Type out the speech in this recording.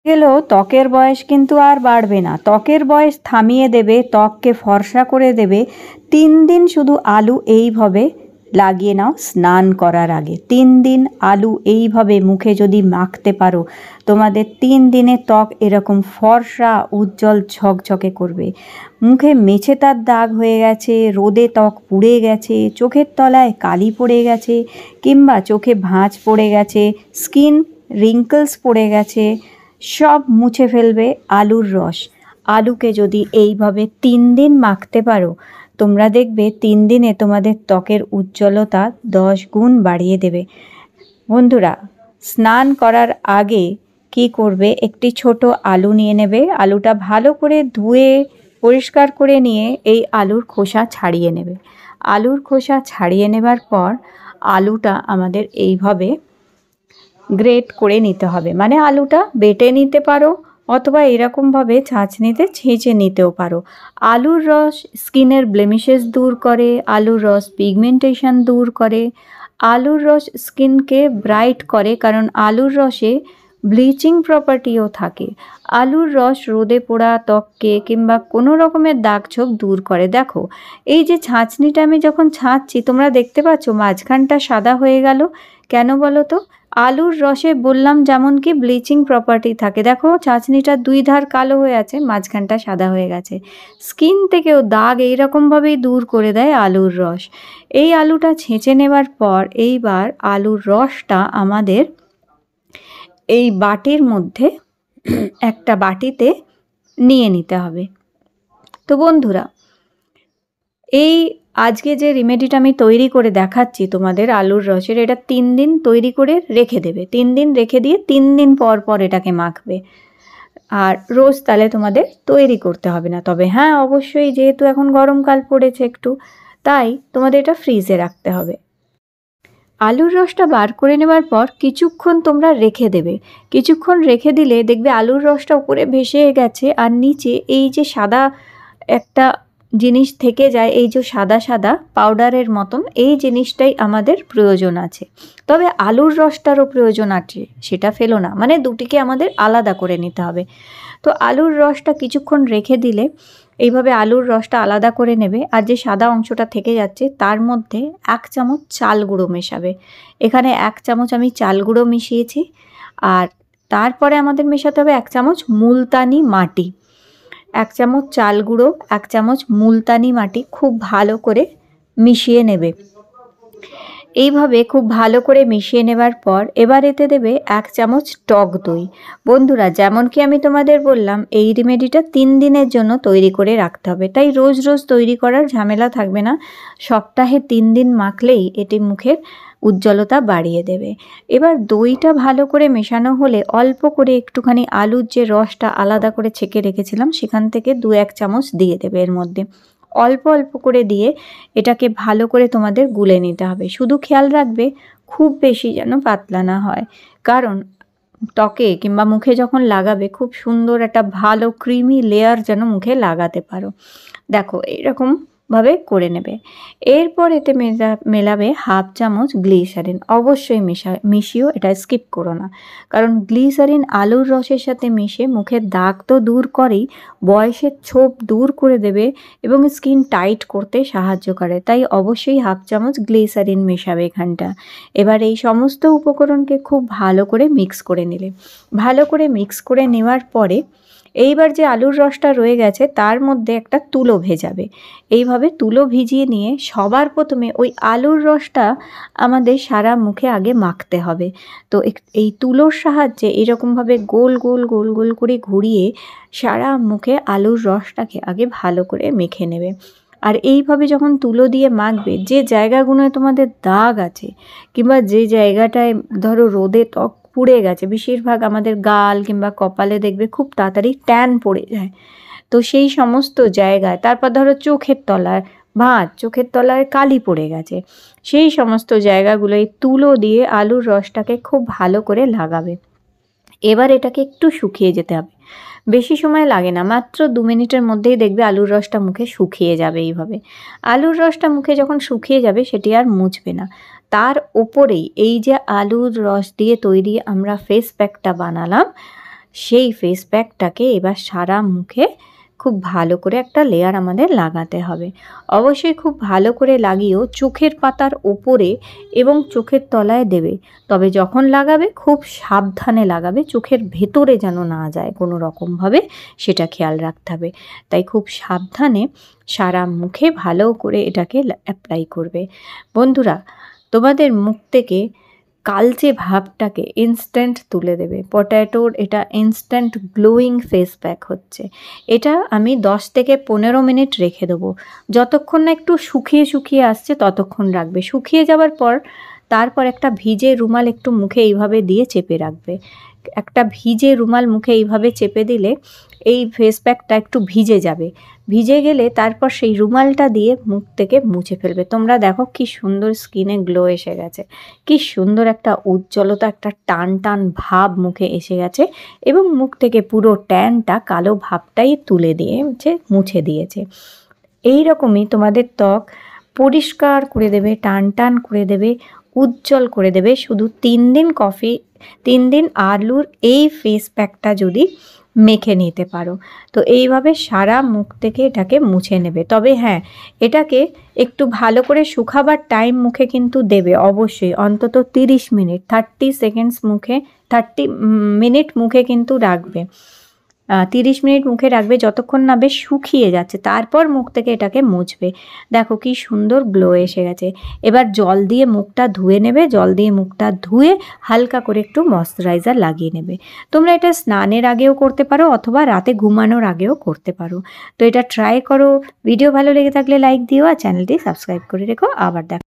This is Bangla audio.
গেলেও ত্বকের বয়স কিন্তু আর বাড়বে না, ত্বকের বয়স থামিয়ে দেবে, ত্বককে ফর্সা করে দেবে। 3 দিন শুধু আলু এইভাবে লাগিয়ে নাও স্নান করার আগে। 3 দিন আলু এইভাবে মুখে যদি মাখতে পারো, তোমাদের 3 দিনে ত্বক এরকম ফর্সা উজ্জ্বল ঝকঝকে করবে। মুখে মেছেতার দাগ হয়ে গেছে, রোদে ত্বক পুড়ে গেছে, চোখের তলায় কালি পড়ে গেছে, কিংবা চোখে ভাঁজ পড়ে গেছে, স্কিন রিঙ্কলস পড়ে গেছে, সব মুছে ফেলবে আলুর রস। আলুকে যদি এইভাবে 3 দিন মাখতে পারো, তোমরা দেখবে 3 দিনে তোমাদের ত্বকের উজ্জ্বলতা 10 গুণ বাড়িয়ে দেবে। বন্ধুরা, স্নান করার আগে কি করবে, একটি ছোট আলু নিয়ে নেবে। আলুটা ভালো করে ধুয়ে পরিষ্কার করে নিয়ে এই আলুর খোসা ছাড়িয়ে নেবে। আলুর খোসা ছাড়িয়ে নেবার পর আলুটা আমাদের এইভাবে গ্রেট করে নিতে হবে, মানে আলুটা বেটে নিতে পারো অথবা এরকমভাবে ছাঁচনিতে ছেঁচে নিতেও পারো। আলুর রস স্কিনের ব্লেমিশেস দূর করে, আলুর রস পিগমেন্টেশন দূর করে, আলুর রস স্কিনকে ব্রাইট করে, কারণ আলুর রসে ব্লিচিং প্রপার্টিও থাকে। আলুর রস রোদে পোড়া ত্বককে কিংবা কোনো রকমের দাগ ছোপ দূর করে। দেখো, এই যে ছাঁচনিটা আমি যখন ছাঁচছি, তোমরা দেখতে পাচ্ছ মাঝখানটা সাদা হয়ে গেল, কেন বলো তো? আলুর রসে বললাম যেমন কি ব্লিচিং প্রপার্টি থাকে। দেখো, ছাঁচনিটা 2 ধার কালো হয়ে আছে, মাঝখানটা সাদা হয়ে গেছে। স্কিন থেকেও দাগ এইরকমভাবেই দূর করে দেয় আলুর রস। এই আলুটা ছেঁচে নেবার পর এইবার আলুর রসটা আমাদের এই বাটির মধ্যে একটা বাটিতে নিয়ে নিতে হবে। তো বন্ধুরা, এই আজকে যে রেমেডিটা আমি তৈরি করে দেখাচ্ছি তোমাদের আলুর রসের, এটা 3 দিন তৈরি করে রেখে দেবে। 3 দিন রেখে দিয়ে 3 দিন পর পর এটাকে মাখবে। আর রোজ তাহলে তোমাদের তৈরি করতে হবে না। তবে হ্যাঁ, অবশ্যই যেহেতু এখন গরমকাল পড়েছে একটু, তাই তোমাদের এটা ফ্রিজে রাখতে হবে। আলুর রসটা বার করে নেবার পর কিছুক্ষণ তোমরা রেখে দেবে। কিছুক্ষণ রেখে দিলে দেখবে আলুর রসটা উপরে ভেসে গেছে, আর নিচে এই যে সাদা একটা জিনিস থেকে যায়, এই যে সাদা সাদা পাউডারের মতন, এই জিনিসটাই আমাদের প্রয়োজন আছে। তবে আলুর রসটারও প্রয়োজন আছে, সেটা ফেলো না, মানে দুটিকে আমাদের আলাদা করে নিতে হবে। তো আলুর রসটা কিছুক্ষণ রেখে দিলে এইভাবে আলুর রসটা আলাদা করে নেবে, আর যে সাদা অংশটা থেকে যাচ্ছে তার মধ্যে 1 চামচ চাল গুঁড়ো মেশাবে। এখানে 1 চামচ আমি চাল গুঁড়ো মিশিয়েছি, আর তারপরে আমাদের মেশাতে হবে 1 চামচ মুলতানি মাটি। 1 চামচ চাল গুঁড়ো, 1 চামচ মুলতানি মাটি খুব ভালো করে মিশিয়ে নেবে। এইভাবে খুব ভালো করে মিশিয়ে নেবার পর এবার এতে দেবে 1 চামচ টক দই। বন্ধুরা, যেমন কি আমি তোমাদের বললাম, এই রেমেডিটা 3 দিনের জন্য তৈরি করে রাখতে হবে, তাই রোজ রোজ তৈরি করার ঝামেলা থাকবে না। সপ্তাহে 3 দিন মাখলেই এটি মুখের উজ্জ্বলতা বাড়িয়ে দেবে। এবার দইটা ভালো করে মেশানো হলে অল্প করে একটুখানি আলুর যে রসটা আলাদা করে ছেঁকে রেখেছিলাম, সেখান থেকে 2-1 চামচ দিয়ে দেবে এর মধ্যে। অল্প অল্প করে দিয়ে এটাকে ভালো করে তোমাদের গুলে নিতে হবে। শুধু খেয়াল রাখবে খুব বেশি যেন পাতলা না হয়, কারণ ত্বকে কিংবা মুখে যখন লাগাবে খুব সুন্দর একটা ভালো ক্রিমি লেয়ার যেন মুখে লাগাতে পারো। দেখো, এইরকমভাবে করে নেবে। এরপর এতে মেলাবে 1/2 চামচ গ্লিসারিন। অবশ্যই মিশিও, এটা স্কিপ করো না, কারণ গ্লিসারিন আলুর রসের সাথে মিশে মুখের দাগ তো দূর করেই, বয়সের ছোপ দূর করে দেবে এবং স্কিন টাইট করতে সাহায্য করে। তাই অবশ্যই 1/2 চামচ গ্লিসারিন মেশাবে এখানটা। এবার এই সমস্ত উপকরণকে খুব ভালো করে মিক্স করে নিলে। ভালো করে মিক্স করে নেওয়ার পরে এইবার যে আলুর রসটা রয়ে গেছে তার মধ্যে একটা তুলো ভেজাবে। এইভাবে তুলো ভিজিয়ে নিয়ে সবার প্রথমে ওই আলুর রসটা আমাদের সারা মুখে আগে মাখতে হবে। তো এই তুলোর সাহায্যে এরকমভাবে গোল গোল গোল গোল করে ঘুরিয়ে সারা মুখে আলুর রসটাকে আগে ভালো করে মেখে নেবে। আর এইভাবে যখন তুলো দিয়ে মাখবে, যে জায়গাগুলোয় তোমাদের দাগ আছে কিংবা যে জায়গাটায় ধরো রোদে ত্বক পুড়ে গেছে, বেশিরভাগ আমাদের গাল কিংবা কপালে দেখবে খুব তাড়াতাড়ি ট্যান পড়ে যায়, তো সেই সমস্ত জায়গায়, তারপর ধরো চোখের তলায় ভাঁজ, চোখের তলায় কালি পড়ে গেছে, সেই সমস্ত জায়গাগুলোয় তুলো দিয়ে আলুর রসটাকে খুব ভালো করে লাগাবে। এবার এটাকে একটু শুকিয়ে যেতে হবে, বেশি সময় লাগে না, মাত্র 2 মিনিটের মধ্যেই দেখবে আলুর রসটা মুখে শুকিয়ে যাবে। এইভাবে আলুর রসটা মুখে যখন শুকিয়ে যাবে সেটি আর মুছবে না। তার ওপরেই এই যে আলুর রস দিয়ে তৈরি আমরা ফেস প্যাকটা বানালাম, সেই ফেস প্যাকটাকে এবার সারা মুখে খুব ভালো করে একটা লেয়ার আমাদের লাগাতে হবে। অবশ্যই খুব ভালো করে লাগিয়েও চোখের পাতার ওপরে এবং চোখের তলায় দেবে। তবে যখন লাগাবে খুব সাবধানে লাগাবে, চোখের ভেতরে যেন না যায় কোনো রকমভাবে, সেটা খেয়াল রাখতে হবে। তাই খুব সাবধানে সারা মুখে ভালো করে এটাকে অ্যাপ্লাই করবে। বন্ধুরা, তোমাদের মুখ থেকে কালচে ভাবটাকে ইনস্ট্যান্ট তুলে দেবে। পটাটোর এটা ইনস্ট্যান্ট গ্লোয়িং ফেস প্যাক হচ্ছে। এটা আমি 10 থেকে 15 মিনিট রেখে দেবো। যতক্ষণ না একটু শুকিয়ে আসছে ততক্ষণ রাখবে। শুকিয়ে যাওয়ার পর তারপর একটা ভিজে রুমাল একটু মুখে এইভাবে দিয়ে চেপে রাখবে। একটা ভিজে রুমাল মুখে এইভাবে চেপে দিলে এই ফেস প্যাকটা একটু ভিজে যাবে। ভিজে গেলে তারপর সেই রুমালটা দিয়ে মুখ থেকে মুছে ফেলবে। তোমরা দেখো কি সুন্দর স্কিনে গ্লো এসে গেছে, কি সুন্দর একটা উজ্জ্বলতা, একটা টান টান ভাব মুখে এসে গেছে এবং মুখ থেকে পুরো ট্যানটা, কালো ভাবটাই তুলে দিয়েছে, মুছে দিয়েছে। এই রকমই তোমাদের ত্বক পরিষ্কার করে দেবে, টান টান করে দেবে, উজ্জ্বল করে দেবে। শুধু 3 দিন আলুর এই ফেস প্যাকটা যদি মেখে নিতে পারো, তো এইভাবে সারা মুখ থেকে এটাকে মুছে নেবে। তবে হ্যাঁ, এটাকে একটু ভালো করে শুকাবার টাইম মুখে কিন্তু দেবে অবশ্যই, অন্তত 30 মিনিট, 30 সেকেন্ডস মুখে, 30 মিনিট মুখে কিন্তু রাখবে। 30 মিনিট মুখে রাখবে যতক্ষণ না বেশ শুকিয়ে যাচ্ছে, তারপর মুখ থেকে এটাকে মুছবে। দেখো কি সুন্দর গ্লো এসে গেছে। এবার জল দিয়ে মুখটা ধুয়ে নেবে, জল দিয়ে মুখটা ধুয়ে হালকা করে একটু ময়শ্চারাইজার লাগিয়ে নেবে। তোমরা এটা স্নানের আগেও করতে পারো অথবা রাতে ঘুমানোর আগেও করতে পারো। তো এটা ট্রাই করো। ভিডিও ভালো লেগে থাকলে লাইক দিও আর চ্যানেলটি সাবস্ক্রাইব করে রেখো। আবার দেখো।